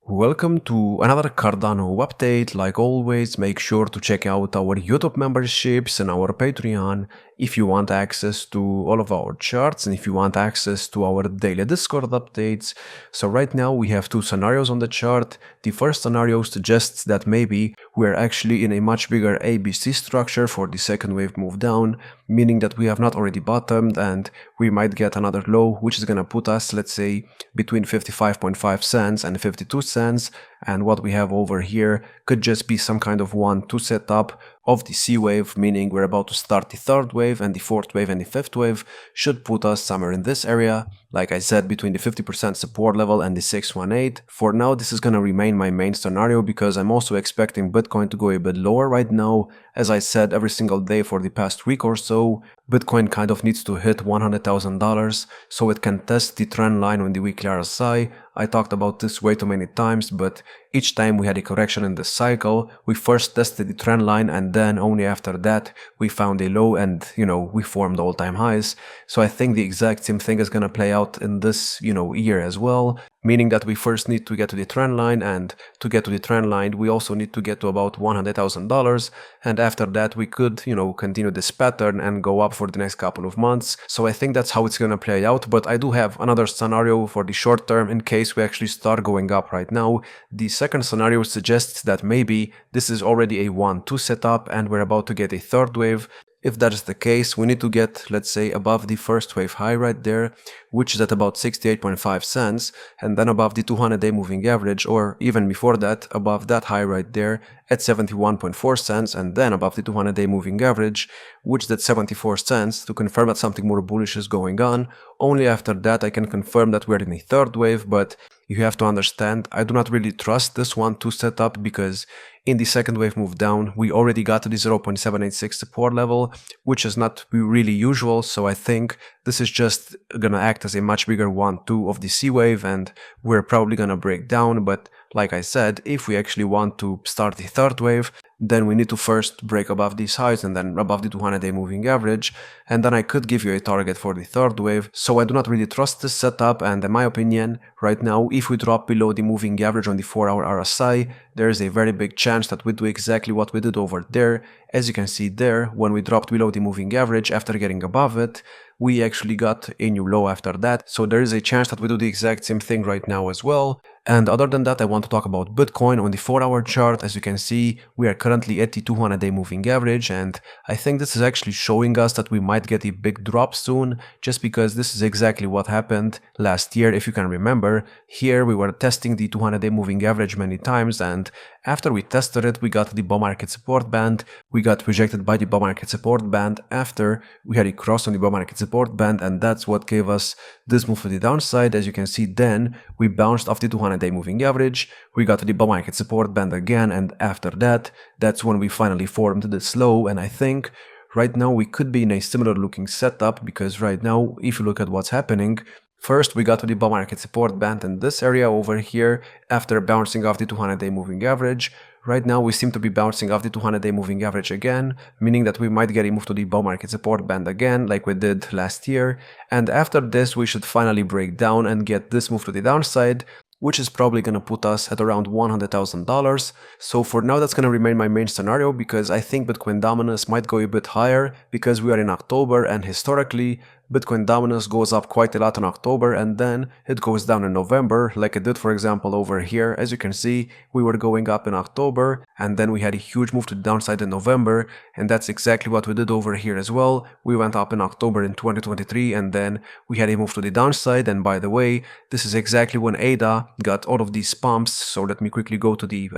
Welcome to another Cardano update. Like always, make sure to check out our YouTube memberships and our Patreon if you want access to all of our charts and if you want access to our daily Discord updates. So right now we have two scenarios on the chart. The first scenario suggests that maybe we're actually in a much bigger ABC structure for the second wave move down, meaning that we have not already bottomed and we might get another low, which is gonna put us, let's say, between 55.5 cents and 52 cents. And what we have over here could just be some kind of 1-2 setup of the C wave, meaning we're about to start the third wave, and the fourth wave and the fifth wave should put us somewhere in this area. Like I said, between the 50% support level and the 618. For now, this is gonna remain my main scenario because I'm also expecting Bitcoin to go a bit lower right now. As I said every single day for the past week or so, Bitcoin kind of needs to hit $100,000 so it can test the trend line on the weekly RSI. I talked about this way too many times, but each time we had a correction in this cycle, we first tested the trend line and then only after that we found a low and, we formed all-time highs. So I think the exact same thing is gonna play out in this, year as well. Meaning that we first need to get to the trend line, and to get to the trend line we also need to get to about $100,000, and after that we could, continue this pattern and go up for the next couple of months. So I think that's how it's gonna play out, but I do have another scenario for the short term in case we actually start going up right now. The second scenario suggests that maybe this is already a 1-2 setup and we're about to get a third wave. If that is the case, we need to get, let's say, above the first wave high right there, which is at about 68.5 cents, and then above the 200-day moving average, or even before that, above that high right there at 71.4 cents, and then above the 200-day moving average, which is at 74 cents, to confirm that something more bullish is going on. Only after that I can confirm that we're in a third wave, but you have to understand, I do not really trust this 1-2 setup because in the second wave move down, we already got to the 0.786 support level, which is not really usual, so I think this is just gonna act as a much bigger 1-2 of the C wave and we're probably gonna break down. But like I said, if we actually want to start the third wave, then we need to first break above these highs and then above the 200-day moving average, and then I could give you a target for the third wave. So I do not really trust this setup, and in my opinion, right now, if we drop below the moving average on the 4-hour RSI, there is a very big chance that we do exactly what we did over there. As you can see there, when we dropped below the moving average after getting above it, we actually got a new low after that, so there is a chance that we do the exact same thing right now as well. And other than that, I want to talk about Bitcoin on the 4-hour chart. As you can see, we are currently at the 200-day moving average, and I think this is actually showing us that we might get a big drop soon, just because this is exactly what happened last year. If you can remember, here we were testing the 200-day moving average many times, and after we tested it, we got the bull market support band. We got rejected by the bull market support band after we had a cross on the bull market support band, and that's what gave us this move to the downside. As you can see, then we bounced off the 200-day moving average, we got to the bull market support band again, and after that, that's when we finally formed this low. And I think right now we could be in a similar looking setup, because right now, if you look at what's happening, first we got to the bull market support band in this area over here after bouncing off the 200-day moving average. Right now we seem to be bouncing off the 200-day moving average again, meaning that we might get a move to the bull market support band again like we did last year, and after this we should finally break down and get this move to the downside, which is probably gonna put us at around $100,000. So for now that's gonna remain my main scenario, because I think Bitcoin dominance might go a bit higher because we are in October, and historically Bitcoin dominance goes up quite a lot in October and then it goes down in November, like it did for example over here. As you can see, we were going up in October and then we had a huge move to the downside in November, and that's exactly what we did over here as well. We went up in October in 2023 and then we had a move to the downside, and by the way, this is exactly when ADA got all of these pumps. So let me quickly go to the,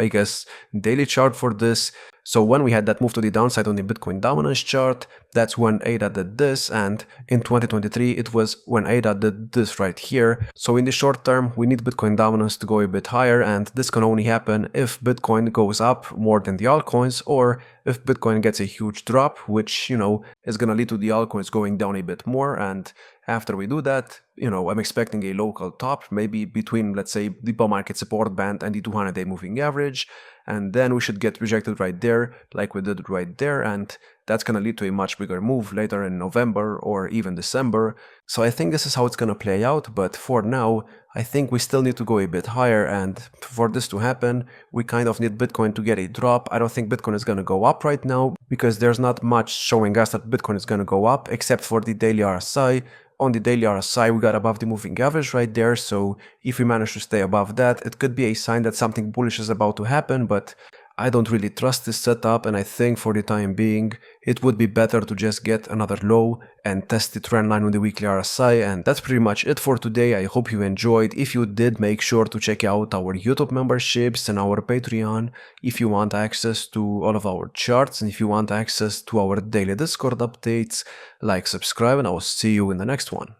daily chart for this. So when we had that move to the downside on the Bitcoin dominance chart, that's when ADA did this, and in 2023 it was when ADA did this right here. So in the short term we need Bitcoin dominance to go a bit higher, and this can only happen if Bitcoin goes up more than the altcoins, or if Bitcoin gets a huge drop, which is gonna lead to the altcoins going down a bit more. And after we do that, I'm expecting a local top, maybe between, let's say, the bull market support band and the 200-day moving average, and then we should get rejected right there, like we did right there, and that's going to lead to a much bigger move later in November or even December. So I think this is how it's going to play out, but for now, I think we still need to go a bit higher, and for this to happen, we kind of need Bitcoin to get a drop. I don't think Bitcoin is going to go up right now, because there's not much showing us that Bitcoin is going to go up, except for the daily RSI. On the daily RSI, we got above the moving average right there, so if we manage to stay above that, it could be a sign that something bullish is about to happen, but I don't really trust this setup, and I think for the time being, it would be better to just get another low and test the trend line on the weekly RSI. And that's pretty much it for today. I hope you enjoyed. If you did, make sure to check out our YouTube memberships and our Patreon if you want access to all of our charts, and if you want access to our daily Discord updates. Like, subscribe, and I will see you in the next one.